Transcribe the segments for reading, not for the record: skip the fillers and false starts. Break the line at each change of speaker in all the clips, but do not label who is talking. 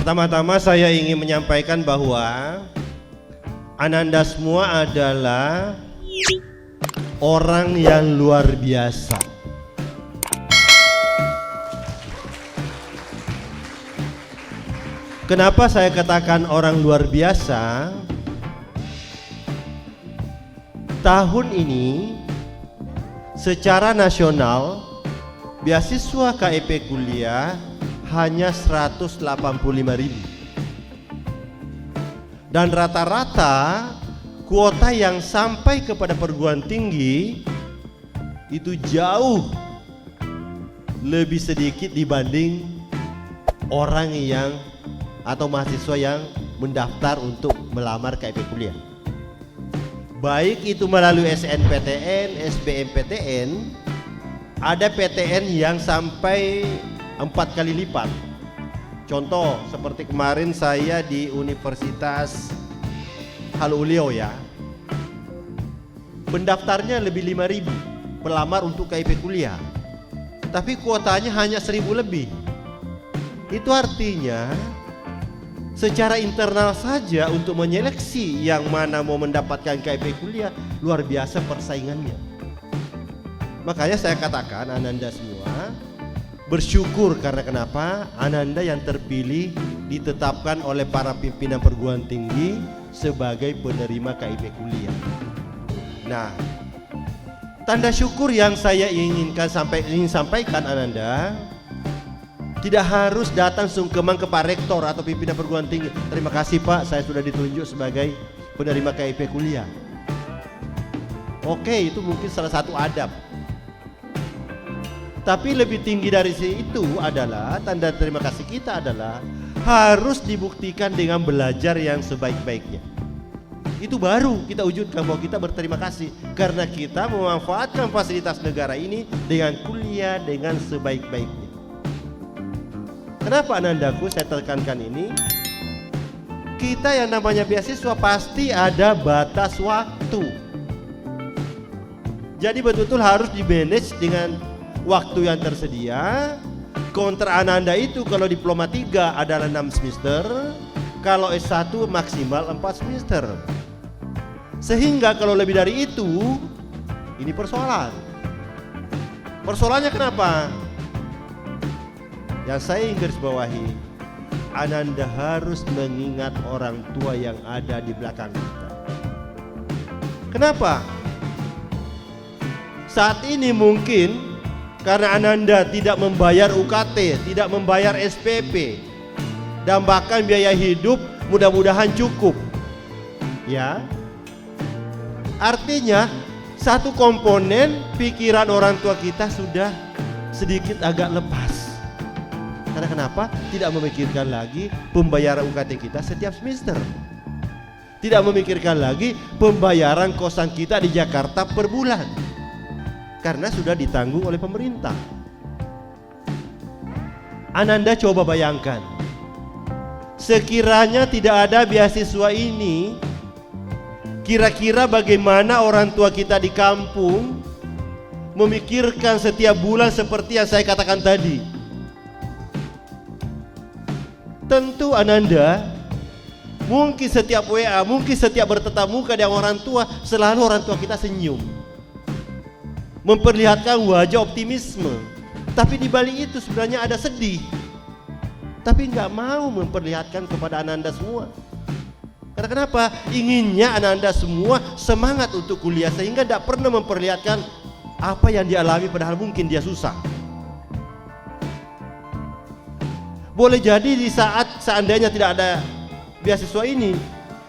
Pertama-tama saya ingin menyampaikan bahwa Ananda semua adalah orang yang luar biasa. Kenapa saya katakan orang luar biasa? Tahun ini secara nasional beasiswa KIP kuliah hanya 185.000 dan rata-rata kuota yang sampai kepada perguruan tinggi itu jauh lebih sedikit dibanding orang yang atau mahasiswa yang mendaftar untuk melamar KIP kuliah. Baik itu melalui SNPTN, SBMPTN, ada PTN yang sampai 4 kali lipat. Contoh seperti kemarin saya di Universitas Haluleo ya, pendaftarnya lebih 5.000 pelamar untuk KIP kuliah, tapi kuotanya hanya 1.000 lebih. Itu artinya secara internal saja untuk menyeleksi yang mana mau mendapatkan KIP kuliah luar biasa persaingannya. Makanya saya katakan Ananda semua bersyukur karena kenapa? Ananda yang terpilih ditetapkan oleh para pimpinan perguruan tinggi sebagai penerima KIP kuliah. Nah, tanda syukur yang saya ingin sampaikan Ananda, tidak harus datang sungkeman ke Pak Rektor atau pimpinan perguruan tinggi. Terima kasih Pak, saya sudah ditunjuk sebagai penerima KIP kuliah. Oke, itu mungkin salah satu adab. Tapi lebih tinggi dari itu adalah tanda terima kasih kita adalah harus dibuktikan dengan belajar yang sebaik-baiknya. Itu baru kita wujudkan bahwa kita berterima kasih karena kita memanfaatkan fasilitas negara ini dengan kuliah dengan sebaik-baiknya. Kenapa Anandaku saya tekankan ini? Kita yang namanya beasiswa pasti ada batas waktu. Jadi betul-betul harus di-manage dengan waktu yang tersedia. Kontrak Ananda itu kalau diploma 3 adalah 6 semester, kalau S1 maksimal 4 semester. Sehingga kalau lebih dari itu, ini persoalan. Persoalannya kenapa? Yang saya ingin garis bawahi, Ananda harus mengingat orang tua yang ada di belakang kita. Kenapa? Saat ini mungkin karena Ananda tidak membayar UKT, tidak membayar SPP, dan bahkan biaya hidup mudah-mudahan cukup. Ya, artinya satu komponen pikiran orang tua kita sudah sedikit agak lepas. Karena kenapa? Tidak memikirkan lagi pembayaran UKT kita setiap semester. Tidak memikirkan lagi pembayaran kosan kita di Jakarta per bulan. Karena sudah ditanggung oleh pemerintah. Ananda coba bayangkan, sekiranya tidak ada beasiswa ini, kira-kira bagaimana orang tua kita di kampung memikirkan setiap bulan seperti yang saya katakan tadi. Tentu Ananda mungkin setiap WA, mungkin setiap bertatap muka dengan orang tua, selalu orang tua kita senyum, memperlihatkan wajah optimisme. Tapi di balik itu sebenarnya ada sedih. Tapi nggak mau memperlihatkan kepada Ananda semua. Karena kenapa? Inginnya Ananda semua semangat untuk kuliah sehingga tidak pernah memperlihatkan apa yang dialami padahal mungkin dia susah. Boleh jadi di saat seandainya tidak ada beasiswa ini,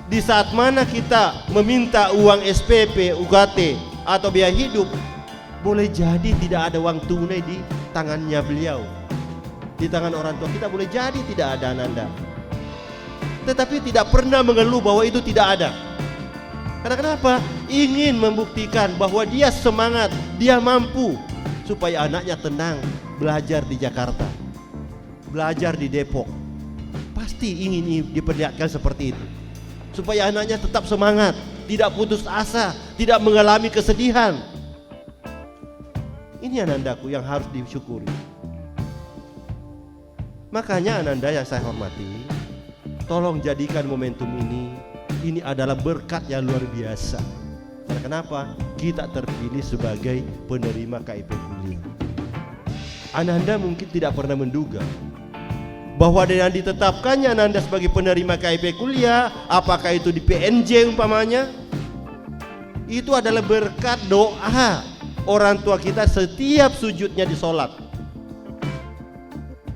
di saat mana kita meminta uang SPP, UKT atau biaya hidup, boleh jadi tidak ada uang tunai di tangannya beliau, di tangan orang tua kita boleh jadi tidak ada Ananda. Tetapi tidak pernah mengeluh bahwa itu tidak ada. Karena kenapa? Ingin membuktikan bahwa dia semangat, dia mampu, supaya anaknya tenang, belajar di Jakarta, belajar di Depok, pasti ingin diperlihatkan seperti itu. Supaya anaknya tetap semangat, tidak putus asa, tidak mengalami kesedihan. Ini Anandaku yang harus disyukuri. Makanya Ananda yang saya hormati, tolong jadikan momentum ini adalah berkat yang luar biasa. Karena kenapa? Kita terpilih sebagai penerima KIP kuliah. Ananda mungkin tidak pernah menduga bahwa dengan ditetapkannya Ananda sebagai penerima KIP kuliah, apakah itu di PNJ umpamanya, itu adalah berkat doa orang tua kita setiap sujudnya di sholat.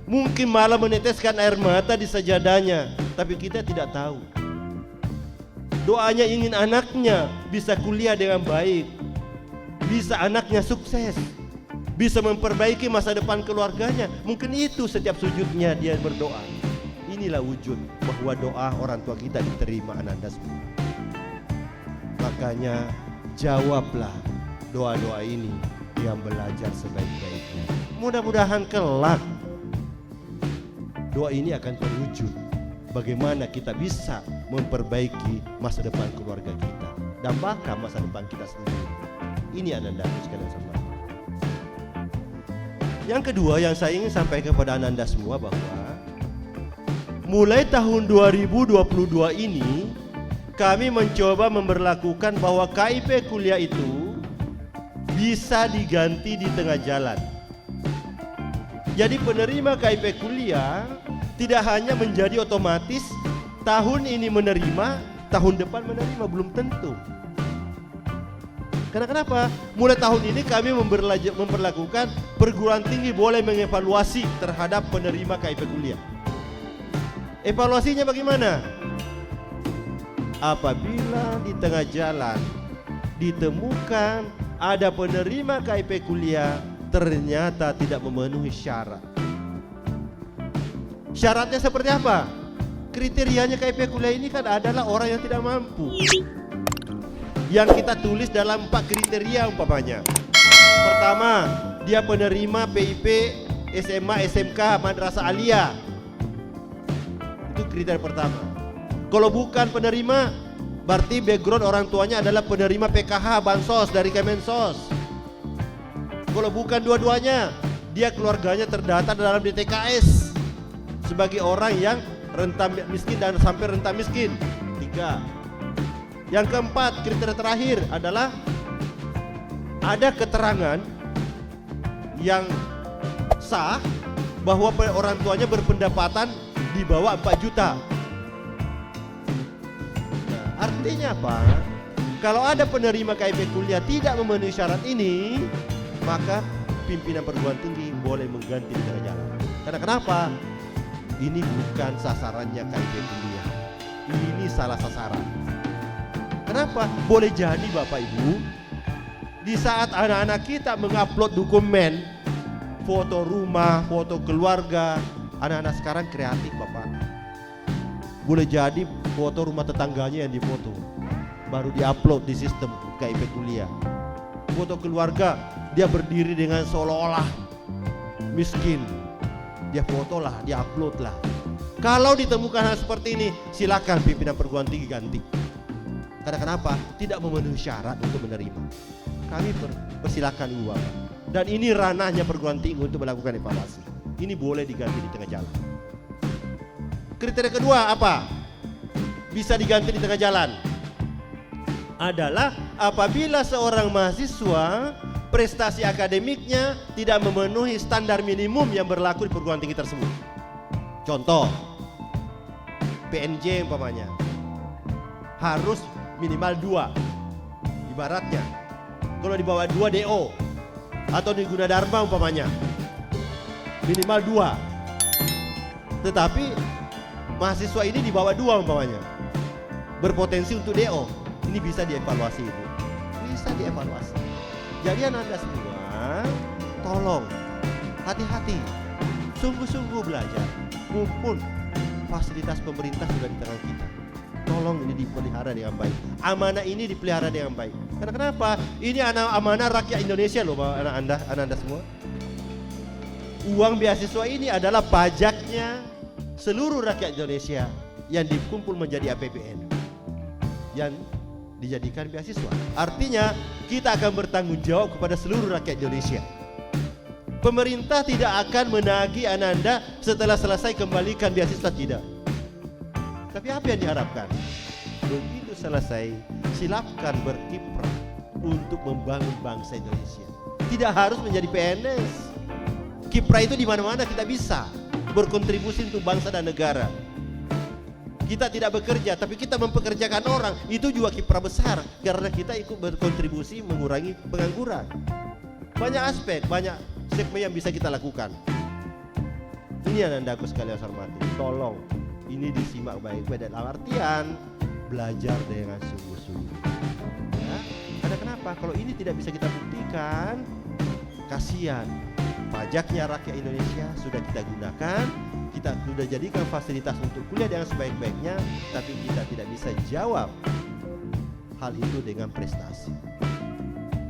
Mungkin malah meneteskan air mata di sajadahnya, tapi kita tidak tahu. Doanya ingin anaknya bisa kuliah dengan baik, bisa anaknya sukses, bisa memperbaiki masa depan keluarganya. Mungkin itu setiap sujudnya dia berdoa. Inilah wujud bahwa doa orang tua kita diterima Ananda semua. Makanya jawablah doa-doa ini yang belajar sebaik-baiknya. Mudah-mudahan kelak doa ini akan terwujud. Bagaimana kita bisa memperbaiki masa depan keluarga kita dan bahkan masa depan kita sendiri. Ini Ananda sekalian sama. Yang kedua yang saya ingin sampaikan kepada Ananda semua bahwa mulai tahun 2022 ini kami mencoba memberlakukan bahwa KIP kuliah itu bisa diganti di tengah jalan. Jadi penerima KIP kuliah tidak hanya menjadi otomatis tahun ini menerima, tahun depan menerima, belum tentu. Karena kenapa? Mulai tahun ini kami memperlakukan perguruan tinggi boleh mengevaluasi terhadap penerima KIP kuliah. Evaluasinya bagaimana? Apabila di tengah jalan ditemukan ada penerima KIP kuliah ternyata tidak memenuhi syarat. Syaratnya seperti apa? Kriterianya KIP kuliah ini kan adalah orang yang tidak mampu. Yang kita tulis dalam 4 kriteria umpamanya. Pertama, dia penerima PIP SMA SMK Madrasah Aliyah. Itu kriteria pertama. Kalau bukan penerima, berarti background orang tuanya adalah penerima PKH Bansos dari Kemensos. Kalau bukan dua-duanya, dia keluarganya terdata dalam DTKS sebagai orang yang rentan miskin dan sampai rentan miskin. 3. Yang keempat, kriteria terakhir adalah ada keterangan yang sah bahwa orang tuanya berpendapatan di bawah 4 juta. Nah, artinya apa? Kalau ada penerima KIP kuliah tidak memenuhi syarat ini, maka pimpinan perguruan tinggi boleh mengganti di tengah jalan. Karena kenapa? Ini bukan sasarannya KIP kuliah. Ini salah sasaran. Kenapa? Boleh jadi Bapak Ibu, di saat anak-anak kita mengupload dokumen, foto rumah, foto keluarga, anak-anak sekarang kreatif Bapak. Boleh jadi foto rumah tetangganya yang difoto, baru diupload di sistem KIP kuliah. Foto keluarga, dia berdiri dengan seolah-olah miskin, dia foto lah, dia upload lah. Kalau ditemukan hal seperti ini, silakan pimpinan perguruan tinggi ganti. Karena kenapa? Tidak memenuhi syarat untuk menerima. Kami persilakan Ibu Bapak. Dan ini ranahnya perguruan tinggi untuk melakukan evaluasi. Ini boleh diganti di tengah jalan. Kriteria kedua apa? Bisa diganti di tengah jalan. Adalah apabila seorang mahasiswa prestasi akademiknya tidak memenuhi standar minimum yang berlaku di perguruan tinggi tersebut. Contoh, PNJ umpamanya harus minimal 2 ibaratnya. Kalau di bawah 2 DO atau di Gunadarma umpamanya minimal 2. Tetapi mahasiswa ini di bawah 2 umpamanya, berpotensi untuk DO. Ini bisa dievaluasi Ibu. Bisa dievaluasi. Jadi Anda semua tolong hati-hati, sungguh-sungguh belajar. Mumpun fasilitas pemerintah sudah di tangan kita, tolong ini dipelihara dengan baik. Amanah ini dipelihara dengan baik. Karena kenapa? Ini amanah rakyat Indonesia loh, anak anda semua. Uang beasiswa ini adalah pajaknya seluruh rakyat Indonesia yang dikumpul menjadi APBN yang dijadikan beasiswa. Artinya kita akan bertanggung jawab kepada seluruh rakyat Indonesia. Pemerintah tidak akan menagih Ananda setelah selesai kembalikan beasiswa, tidak. Tapi apa yang diharapkan? Begitu selesai, silakan berkiprah untuk membangun bangsa Indonesia. Tidak harus menjadi PNS. Kiprah itu di mana-mana kita bisa berkontribusi untuk bangsa dan negara. Kita tidak bekerja, tapi kita mempekerjakan orang. Itu juga kiprah besar karena kita ikut berkontribusi mengurangi pengangguran. Banyak aspek, banyak segmen yang bisa kita lakukan. Ini Anandaku sekalian hormati, tolong ini disimak baik-baik dalam artian belajar dengan sungguh-sungguh. Ya, karena kenapa? Kalau ini tidak bisa kita buktikan, kasihan. Pajaknya rakyat Indonesia sudah kita gunakan, kita sudah jadikan fasilitas untuk kuliah dengan sebaik-baiknya, tapi kita tidak bisa jawab hal itu dengan prestasi.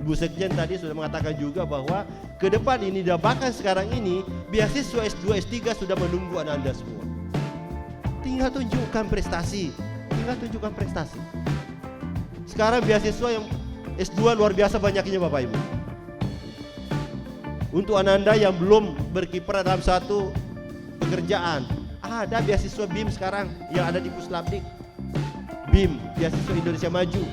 Ibu Sekjen tadi sudah mengatakan juga bahwa ke depan ini dan bahkan sekarang ini beasiswa S2, S3 sudah menunggu Ananda semua. Tinggal tunjukkan prestasi, Sekarang beasiswa yang S2 luar biasa banyaknya Bapak Ibu. Untuk Ananda yang belum berkiprah dalam satu pekerjaan, ada beasiswa BIM sekarang yang ada di Puslapdik. BIM, beasiswa Indonesia Maju,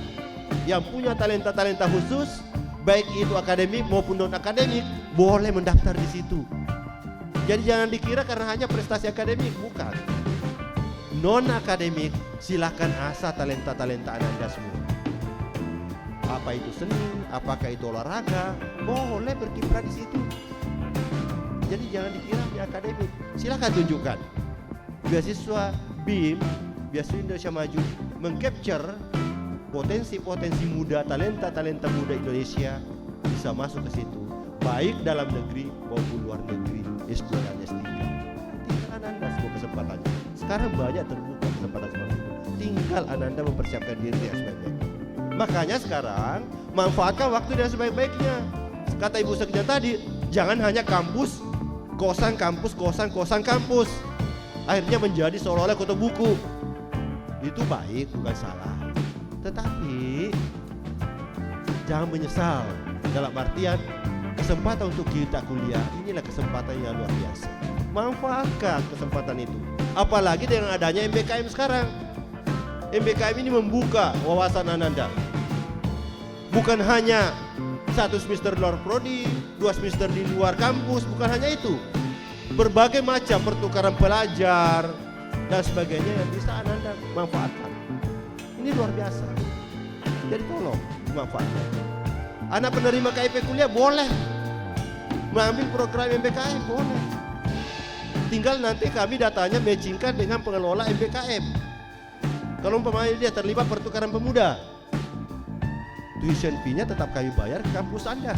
yang punya talenta-talenta khusus, baik itu akademik maupun non akademik, boleh mendaftar di situ. Jadi jangan dikira karena hanya prestasi akademik, bukan. Non akademik, silakan asah talenta-talenta Ananda semua. Apa itu seni, apakah itu olahraga, boleh berkiprah di situ. Jadi jangan dikira di akademik, silakan tunjukkan. Beasiswa BIM, beasiswa Indonesia Maju, mengcapture potensi-potensi muda, talenta-talenta muda Indonesia bisa masuk ke situ, baik dalam negeri maupun luar negeri, S2 dan S3. Tinggal Ananda semua kesempatannya. Sekarang banyak terbuka kesempatan seperti itu. Tinggal Ananda mempersiapkan diri yang sebaik-baiknya. Makanya sekarang manfaatkan waktu dengan sebaik-baiknya. Kata Ibu Sekjen tadi, jangan hanya kampus, kosan kampus, kosan kampus. Akhirnya menjadi seolah-olah kota buku. Itu baik, bukan salah. Tetapi jangan menyesal. Dalam artian kesempatan untuk kita kuliah, inilah kesempatan yang luar biasa. Manfaatkan kesempatan itu. Apalagi dengan adanya MBKM sekarang. MBKM ini membuka wawasan Ananda. Bukan hanya satu semester luar prodi, 2 semester di luar kampus, bukan hanya itu. Berbagai macam pertukaran pelajar dan sebagainya yang bisa Ananda manfaatkan. Ini luar biasa. Jadi tolong dimanfaatkan. Anak penerima KIP kuliah boleh mengambil program MBKM, boleh. Tinggal nanti kami datanya matchingkan dengan pengelola MBKM. Kalau umpamanya dia terlibat pertukaran pemuda, tuition fee-nya tetap kami bayar ke kampus Anda.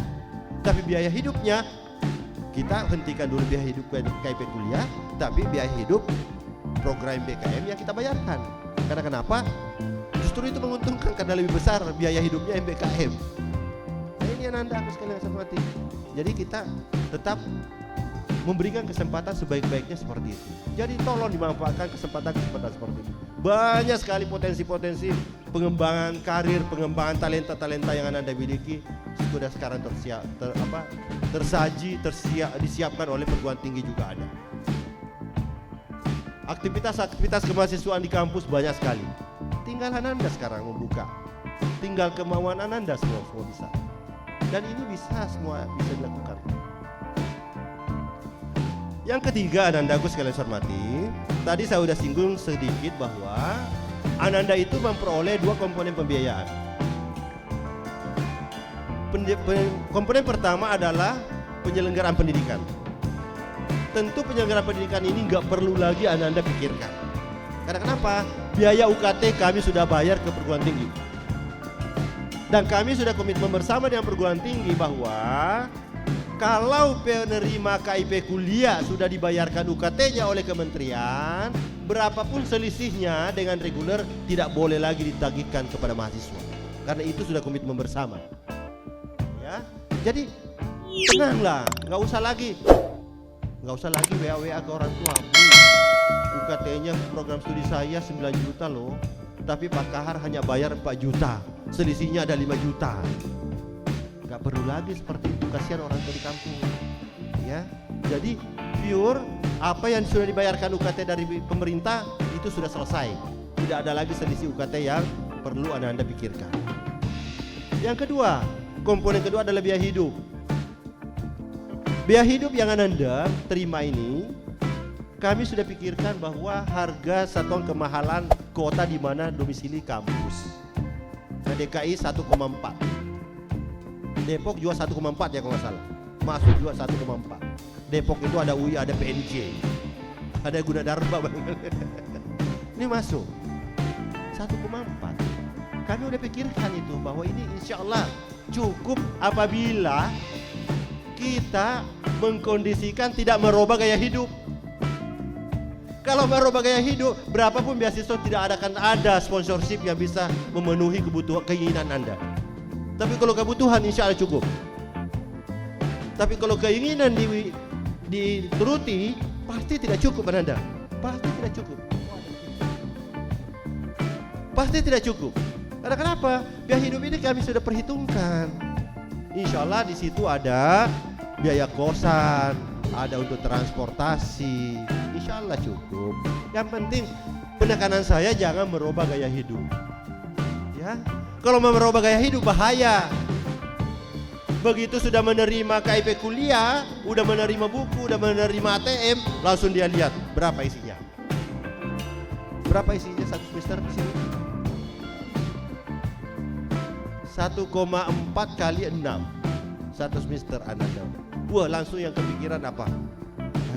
Tapi biaya hidupnya kita hentikan dulu biaya hidup KIP kuliah, tapi biaya hidup program MBKM yang kita bayarkan. Karena kenapa? Justru itu menguntungkan karena lebih besar biaya hidupnya MBKM. Nah, ini yang Anda harus sekalian hormati. Jadi kita tetap memberikan kesempatan sebaik-baiknya seperti itu. Jadi tolong dimanfaatkan kesempatan-kesempatan seperti itu. Banyak sekali potensi-potensi pengembangan karir, pengembangan talenta-talenta yang Anda miliki sudah sekarang disiapkan oleh perguruan tinggi juga ada. Aktivitas-aktivitas kemahasiswaan di kampus banyak sekali. Tinggal Ananda sekarang membuka. Tinggal kemauan Ananda semua bisa. Dan ini bisa semua bisa dilakukan. Yang ketiga, Anandaku sekalian hormati, tadi saya sudah singgung sedikit bahwa Ananda itu memperoleh 2 komponen pembiayaan. Komponen pertama adalah penyelenggaraan pendidikan. Tentu penyelenggaraan pendidikan ini nggak perlu lagi Ananda pikirkan. Karena kenapa? Biaya UKT kami sudah bayar ke perguruan tinggi. Dan kami sudah komitmen bersama dengan perguruan tinggi bahwa kalau penerima KIP kuliah sudah dibayarkan UKT-nya oleh kementerian, berapapun selisihnya dengan reguler tidak boleh lagi ditagihkan kepada mahasiswa. Karena itu sudah komitmen bersama. Ya, jadi tenanglah, nggak usah lagi Nggak usah lagi WA ke orang tua. Bu, UKT-nya program studi saya 9 juta loh, tapi Pak Kahar hanya bayar 4 juta, selisihnya ada 5 juta. Nggak perlu lagi seperti itu, kasihan orang tua di kampung. Ya, jadi pure apa yang sudah dibayarkan UKT dari pemerintah itu sudah selesai. Tidak ada lagi selisih UKT yang perlu Anda pikirkan. Yang kedua, komponen kedua adalah biaya hidup. Biaya hidup yang Anda terima ini, kami sudah pikirkan bahwa harga satuan kemahalan kota di mana domisili kampus. Nah, DKI 1,4, Depok juga 1,4 ya kalau nggak salah. Masuk juga 1,4. Depok itu ada UI, ada PNJ, ada Gunadarma. Ini masuk 1,4. Kami udah pikirkan itu bahwa ini insya Allah cukup apabila kita mengkondisikan tidak merubah gaya hidup. Kalau merubah gaya hidup, berapapun beasiswa tidak akan ada sponsorship yang bisa memenuhi kebutuhan keinginan Anda. Tapi kalau kebutuhan insya Allah cukup. Tapi kalau keinginan dituruti, pasti tidak cukup Anda. Pasti tidak cukup. Pasti tidak cukup. Karena kenapa? Biaya hidup ini kami sudah perhitungkan. Insya Allah di situ ada biaya kosan, ada untuk transportasi, insya Allah cukup. Yang penting penekanan saya jangan merubah gaya hidup. Ya, kalau mau merubah gaya hidup bahaya. Begitu sudah menerima KIP kuliah, udah menerima buku, udah menerima ATM, langsung dia lihat berapa isinya. Berapa isinya satu semester di sini? 1,4 kali 6 satu semester Anda. Wah, langsung yang kepikiran apa?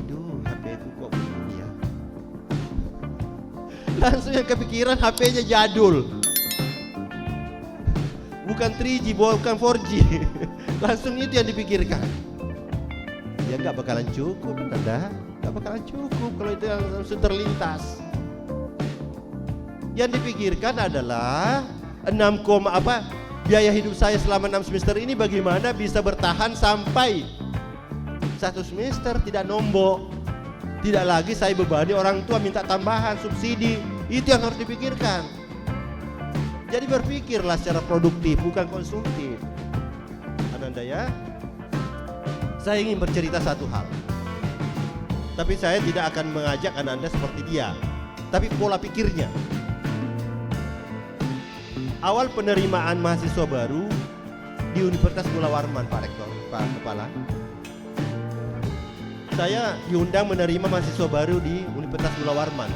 Aduh, HP ku kok begini ya. Langsung yang kepikiran HP-nya jadul. Bukan 3G, bukan 4G. Langsung itu yang dipikirkan. Ya nggak bakalan cukup, Anda. Nggak bakalan cukup kalau itu yang langsung terlintas. Yang dipikirkan adalah biaya hidup saya selama 6 semester ini bagaimana bisa bertahan sampai 1 semester tidak nombok. Tidak lagi saya bebani orang tua minta tambahan subsidi. Itu yang harus dipikirkan. Jadi berpikirlah secara produktif, bukan konsumtif. Ananda ya. Saya ingin bercerita satu hal. Tapi saya tidak akan mengajak Ananda seperti dia. Tapi pola pikirnya. Awal penerimaan mahasiswa baru di Universitas Mula Warman, Pak Rektor, Pak Kepala. Saya diundang menerima mahasiswa baru di Universitas Mula Warman,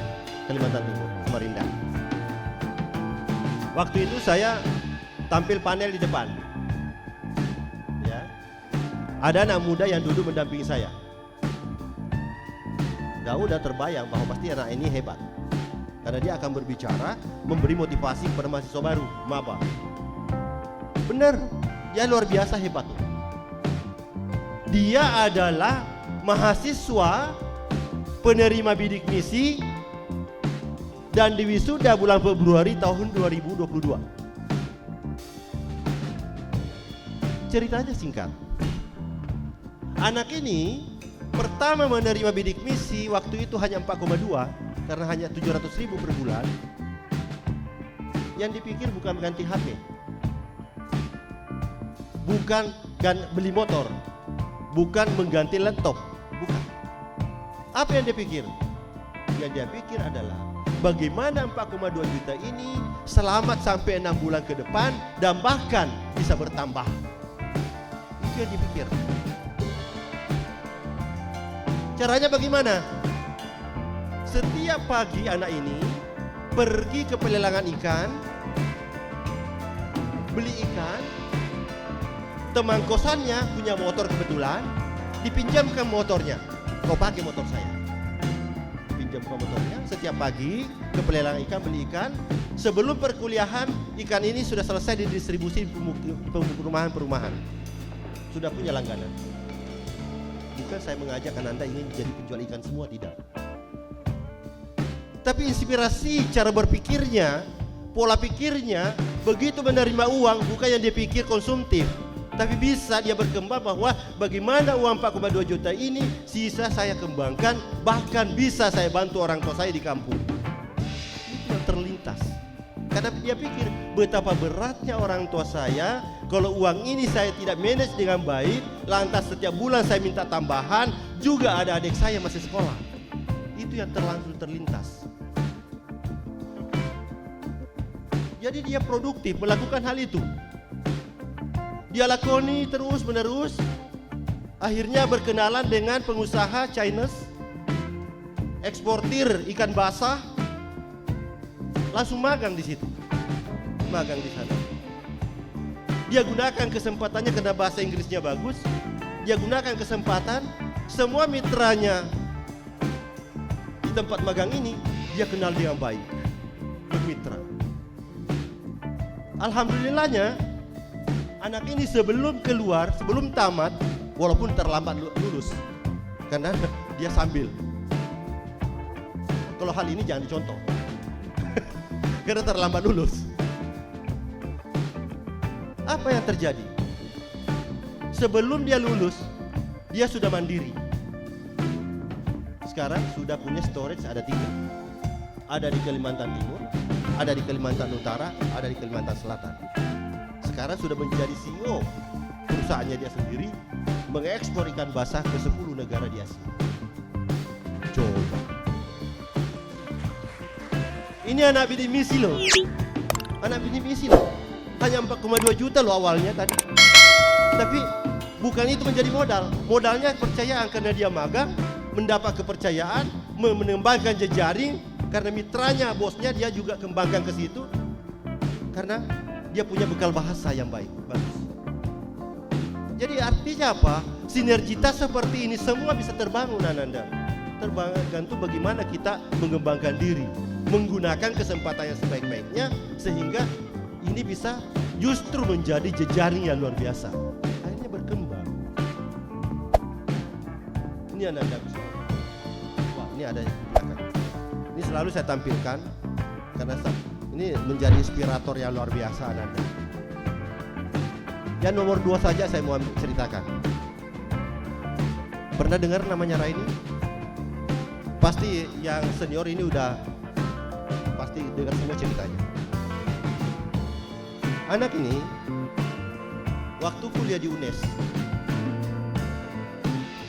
Kalimantan Timur, Samarinda. Waktu itu saya tampil panel di depan. Ya. Ada anak muda yang duduk mendampingi saya. Udah terbayang bahwa pasti anak ini hebat. Karena dia akan berbicara, memberi motivasi kepada mahasiswa baru, maba. Benar, dia luar biasa hebat. Dia adalah mahasiswa penerima bidik misi dan diwisuda bulan Februari tahun 2022. Ceritanya singkat. Anak ini pertama menerima bidik misi waktu itu hanya 4,2 karena hanya 700.000 per bulan. Yang dipikir bukan ganti HP, bukan beli motor, bukan mengganti laptop, bukan. Apa yang dia pikir? Yang dia pikir adalah bagaimana 4,2 juta ini selamat sampai 6 bulan ke depan dan bahkan bisa bertambah. Itu yang dipikir. Caranya bagaimana? Setiap pagi anak ini pergi ke pelelangan ikan, beli ikan, teman kosannya punya motor kebetulan, dipinjamkan motornya. Kau pakai motor saya. Pinjamkan motornya setiap pagi ke pelelangan ikan, beli ikan. Sebelum perkuliahan, ikan ini sudah selesai didistribusi di perumahan-perumahan. Sudah punya langganan. Bukan saya mengajak Anda ingin jadi penjual ikan semua, tidak. Tapi inspirasi cara berpikirnya, pola pikirnya, begitu menerima uang bukan yang dia pikir konsumtif, Tapi bisa dia berkembang bahwa bagaimana uang 4,2 juta ini sisa saya kembangkan, bahkan bisa saya bantu orang tua saya di kampung. Itu yang terlintas. Karena dia pikir betapa beratnya orang tua saya kalau uang ini saya tidak manage dengan baik, lantas setiap bulan saya minta tambahan, juga ada adik saya masih sekolah. Itu yang langsung terlintas. Jadi dia produktif melakukan hal itu. Dia lakoni terus menerus, akhirnya berkenalan dengan pengusaha Chinese, eksportir ikan basah, langsung magang di situ, magang di sana. Dia gunakan kesempatannya karena bahasa Inggrisnya bagus. Dia gunakan kesempatan, semua mitranya di tempat magang ini dia kenal dengan baik, bermitra. Alhamdulillahnya, anak ini sebelum keluar, sebelum tamat, walaupun terlambat lulus, karena dia sambil. Kalau hal ini jangan dicontoh, karena terlambat lulus. Apa yang terjadi? Sebelum dia lulus, dia sudah mandiri. Sekarang sudah punya storage ada 3. Ada di Kalimantan Timur, ada di Kalimantan Utara, ada di Kalimantan Selatan. Sekarang sudah menjadi CEO perusahaannya dia sendiri, mengekspor ikan basah ke 10 negara di Asia. Coba. Ini anak bidik misi loh. Anak bidik misi loh. Hanya 4,2 juta loh awalnya tadi. Tapi bukan itu menjadi modal. Modalnya kepercayaan karena dia magang, mendapat kepercayaan, mengembangkan jejaring karena mitranya, bosnya dia juga kembangkan ke situ. Karena dia punya bekal bahasa yang baik, bagus. Jadi artinya apa? Sinergitas seperti ini semua bisa terbangun, Ananda. Tergantung bagaimana kita mengembangkan diri, menggunakan kesempatan yang sebaik-baiknya, sehingga ini bisa justru menjadi jejaring yang luar biasa. Akhirnya berkembang. Ini Ananda bisa. Wah, ini ada di belakang. Ini selalu saya tampilkan karena ini menjadi inspirator yang luar biasa, Ananda. Yang nomor 2 saja saya mau ceritakan. Pernah dengar namanya Raini? Pasti yang senior ini udah pasti dengar semua ceritanya. Anak ini waktu kuliah di UNES,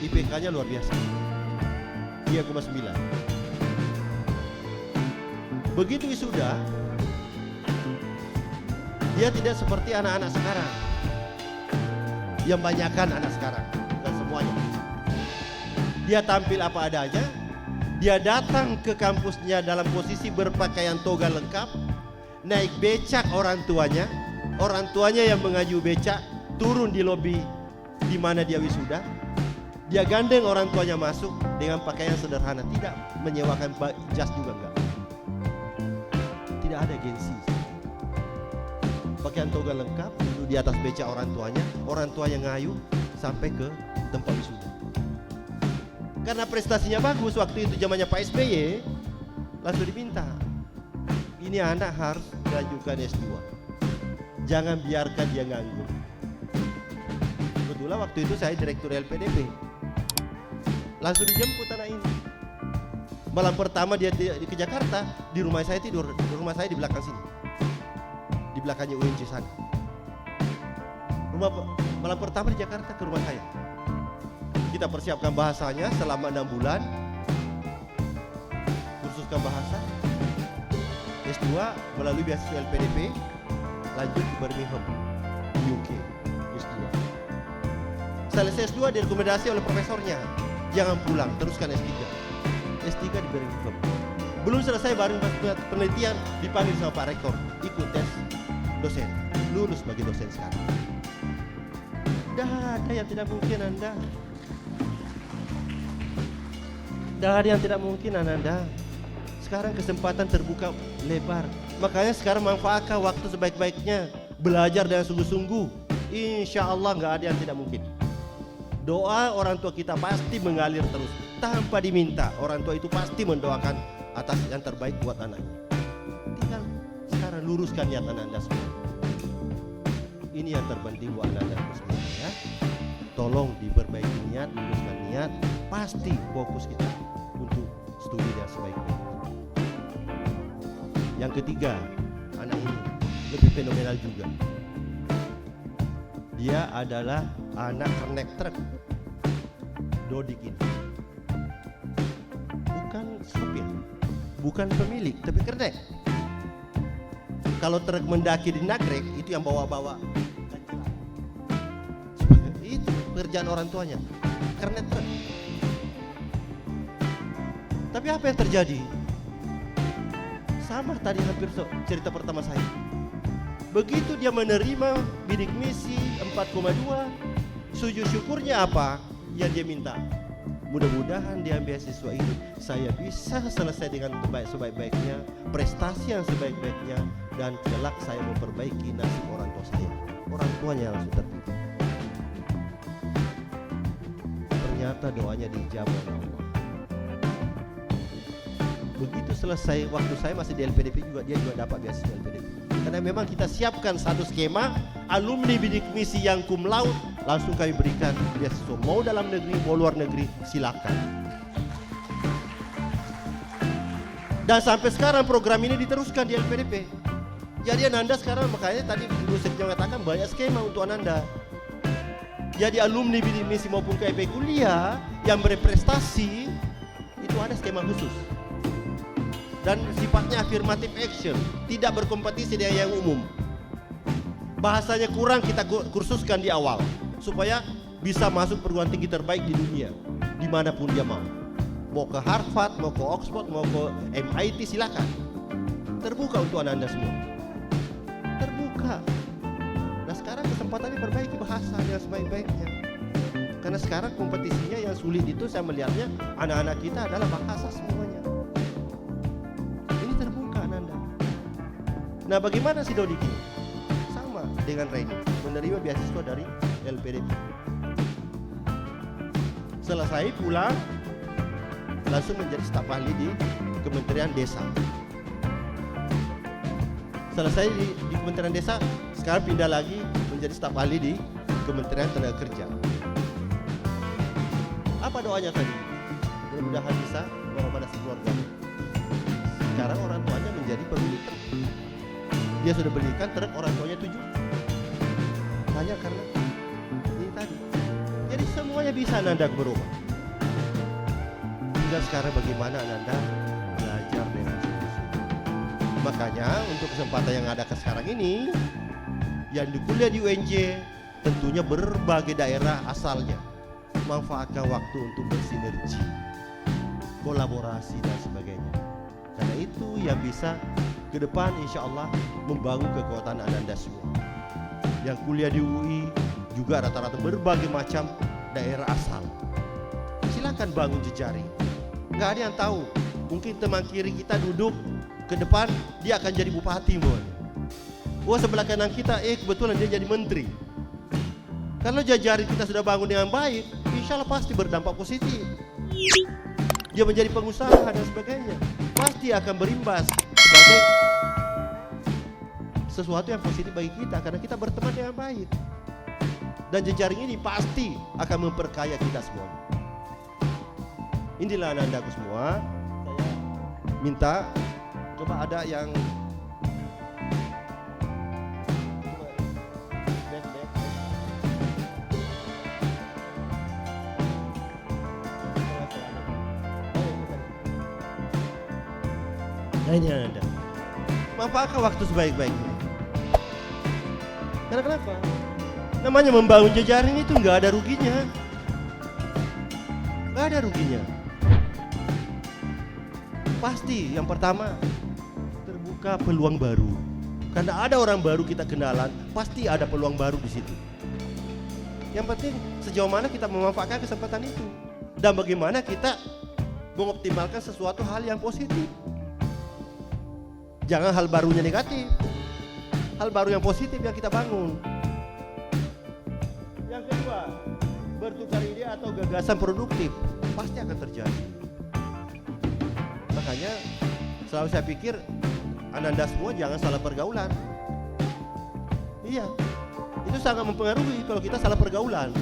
IPK-nya luar biasa, 3,9. Begitu wisuda, dia tidak seperti anak-anak sekarang, yang banyakkan anak sekarang, dan semuanya. Dia tampil apa adanya. Dia datang ke kampusnya dalam posisi berpakaian toga lengkap, naik becak orang tuanya yang mengaju becak, turun di lobi di mana dia wisuda. Dia gandeng orang tuanya masuk dengan pakaian sederhana, tidak menyewakan jas juga enggak. Tidak ada gengsi. Pakaian toga lengkap, duduk di atas becak orang tuanya ngayu sampai ke tempat wisuda. Karena prestasinya bagus waktu itu zamannya Pak SBY, langsung diminta, ini anak harus melanjutkan S2. Jangan biarkan dia nganggur. Kebetulan waktu itu saya direktur LPDP. Langsung dijemput anak ini. Malam pertama dia ke Jakarta, di rumah saya tidur, di rumah saya di belakang sini. Di belakangnya UNC sana. Malam pertama di Jakarta ke rumah saya. Kita persiapkan bahasanya selama 6 bulan, kursuskan bahasa, S2 melalui beasiswa LPDP, lanjut di Birmingham, UK, S2. Selesai S2 direkomendasi oleh profesornya, jangan pulang, teruskan S3. S3 di Birmingham. Belum selesai baru penelitian, dipanggil sama Pak Rektor, ikut tes dosen, lulus sebagai dosen sekarang. Dah ada yang tidak mungkin, Anda. Dah ada yang tidak mungkin, Ananda. Sekarang kesempatan terbuka lebar. Makanya sekarang manfaatkan waktu sebaik-baiknya. Belajar dengan sungguh-sungguh. Insya Allah gak ada yang tidak mungkin. Doa orang tua kita pasti mengalir terus. Tanpa diminta, orang tua itu pasti mendoakan atas yang terbaik buat anaknya. Tinggal sekarang luruskan niat Ananda semua. Ini yang terpenting buat Ananda semua. ya. Tolong diperbaiki niat, luruskan niat, pasti fokus kita untuk studi yang sebaik-baiknya. Yang ketiga, anak ini lebih fenomenal juga. Dia adalah anak kernek truk, Dodik ini. Bukan supir, bukan pemilik, tapi kernek. Kalau truk mendaki di nagrek, itu yang bawa-bawa. Itu pekerjaan orang tuanya, kernet truk. Tapi apa yang terjadi? Sama tadi hampir cerita pertama saya. Begitu dia menerima bidik misi 4,2, sujud syukurnya apa? Yang dia minta, mudah-mudahan dia beasiswa ini saya bisa selesai dengan sebaik-baiknya, prestasi yang sebaik-baiknya, dan kelak saya memperbaiki nasib orang tua saya. Orang tuanya langsung terpikir. Ternyata doanya dijawab oleh Allah. Begitu selesai, waktu saya masih di LPDP juga, dia juga dapat beasiswa LPDP. Karena memang kita siapkan satu skema, alumni bidik misi yang cum laude langsung kami berikan beasiswa, mau dalam negeri mau luar negeri, silakan. Dan sampai sekarang program ini diteruskan di LPDP. Jadi Ananda sekarang, makanya tadi Ibu Sekjen mengatakan banyak skema untuk Ananda. Jadi alumni bidik misi maupun KIP kuliah yang berprestasi itu ada skema khusus. Dan sifatnya affirmative action, tidak berkompetisi dengan yang umum. Bahasanya kurang kita kursuskan di awal supaya bisa masuk perguruan tinggi terbaik di dunia dimanapun dia mau. Mau ke Harvard, mau ke Oxford, mau ke MIT, silakan. Terbuka untuk Anda semua. Terbuka. Nah sekarang kesempatannya perbaiki bahasa yang sebaik-baiknya. Karena sekarang kompetisinya yang sulit itu saya melihatnya anak-anak kita adalah bahasa semuanya. Nah bagaimana si Dodik ini? Sama dengan Raini, menerima beasiswa dari LPDP. Selesai pulang, langsung menjadi staf ahli di Kementerian Desa. Selesai di Kementerian Desa, sekarang pindah lagi menjadi staf ahli di Kementerian Tenaga Kerja. Apa doanya tadi? Mudah-mudahan bisa mengakomodasi keluarga. Sekarang orang tuanya menjadi pemilik truk. Dia sudah belikan truk, orang tuanya 7. Hanya karena ini tadi. Jadi semuanya bisa Ananda berubah. Tinggal sekarang bagaimana Ananda belajar dengan sungguh-sungguh. Makanya untuk kesempatan yang ada sekarang ini, yang di kuliah di UNJ, tentunya berbagai daerah asalnya, manfaatkan waktu untuk bersinergi, kolaborasi dan sebagainya. Karena itu yang bisa ke depan insya Allah membangun kekuatan Ananda semua. Yang kuliah di UI juga rata-rata berbagai macam daerah asal. Silakan bangun jejaring. Nggak ada yang tahu. Mungkin teman kiri kita duduk ke depan dia akan jadi bupati, wah sebelah kanan kita kebetulan dia jadi menteri. Kalau jejaring kita sudah bangun dengan baik, insya Allah pasti berdampak positif. Dia menjadi pengusaha dan sebagainya, pasti akan berimbas sebagai sesuatu yang positif bagi kita karena kita berteman dengan baik. Dan jejaring ini pasti akan memperkaya kita semua. Inilah Anandaku semua. Saya minta coba ada yang nah ini Ananda, manfaatkan waktu sebaik-baiknya. Karena kenapa? Namanya membangun jejaring itu nggak ada ruginya, nggak ada ruginya. Pasti yang pertama terbuka peluang baru. Karena ada orang baru kita kenalan, pasti ada peluang baru di situ. Yang penting sejauh mana kita memanfaatkan kesempatan itu dan bagaimana kita mengoptimalkan sesuatu hal yang positif. Jangan hal barunya negatif, hal baru yang positif yang kita bangun. Yang kedua, bertukar ide atau gagasan produktif pasti akan terjadi. Makanya selalu saya pikir Ananda semua jangan salah pergaulan. Iya, Itu sangat mempengaruhi kalau kita salah pergaulan.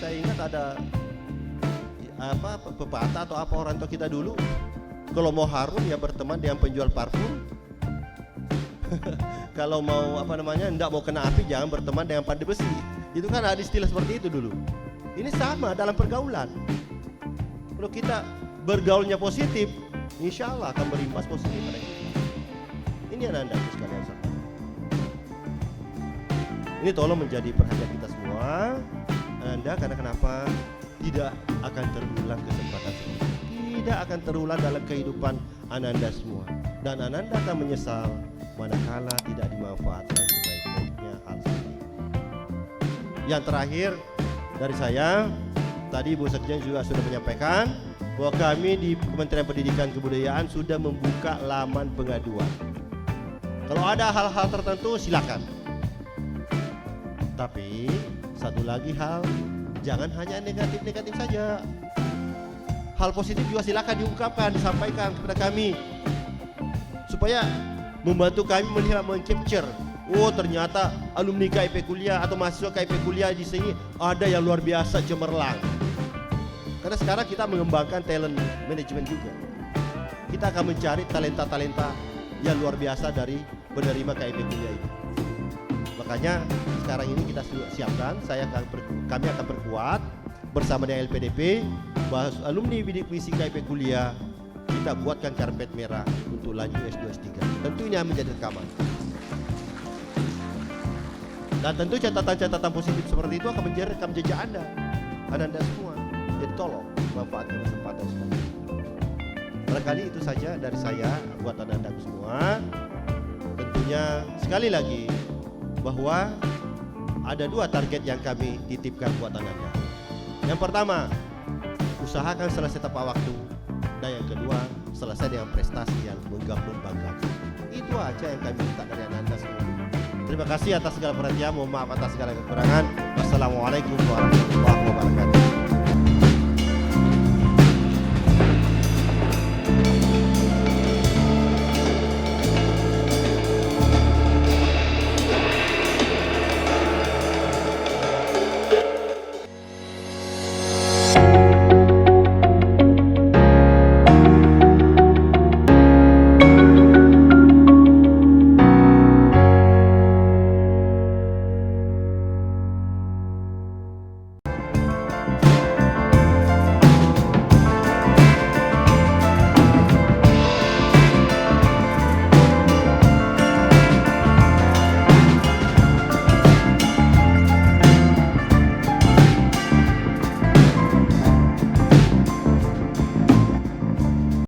Saya ingat ada pepatah atau apa orang tua kita dulu, kalau mau harum ya berteman dengan penjual parfum. Kalau mau enggak mau kena api, jangan berteman dengan pandai besi. Itu kan ada istilah seperti itu dulu. Ini sama dalam pergaulan. Kalau kita bergaulnya positif, insya Allah akan berimbas positif pada kita. Ini Anda sekalian sahabat. Ini tolong menjadi perhatian kita semua. Anda karena kenapa? Tidak akan terulang kesempatan seperti ini. Tidak akan terulang dalam kehidupan Anda semua. Dan Anda akan menyesal manakala tidak dimanfaatkan sebaik-baiknya hal seperti ini. Yang terakhir dari saya, tadi Bu Sekjen juga sudah menyampaikan bahwa kami di Kementerian Pendidikan Kebudayaan sudah membuka laman pengaduan. Kalau ada hal-hal tertentu silakan. Tapi satu lagi hal, jangan hanya negatif-negatif saja. Hal positif juga silakan diungkapkan, disampaikan kepada kami, supaya membantu kami melihat, mengcapture. Oh ternyata alumni KIP Kuliah atau mahasiswa KIP Kuliah di sini ada yang luar biasa cemerlang. Karena sekarang kita mengembangkan talent management juga. Kita akan mencari talenta-talenta yang luar biasa dari penerima KIP Kuliah ini. Makanya sekarang ini kita siapkan, kami akan perkuat bersama dengan LPDP, bahwa alumni bidik misi KIP Kuliah kita buatkan karpet merah untuk lanjut S2 S3. Tentunya menjadi rekaman. Dan tentu catatan-catatan positif seperti itu akan menjadi rekam jejak Anda semua. Jadi tolong manfaatkan kesempatan seperti ini. Barangkali itu saja dari saya buat Anda semua. Tentunya sekali lagi bahwa ada 2 target yang kami titipkan buat Anda. Yang pertama, usahakan selesai tepat waktu. Dan yang kedua, selesai dengan prestasi yang membanggakan. Itu aja yang kami minta dari Anda semua. Terima kasih atas segala perhatian, mohon maaf atas segala kekurangan. Wassalamualaikum warahmatullahi wabarakatuh.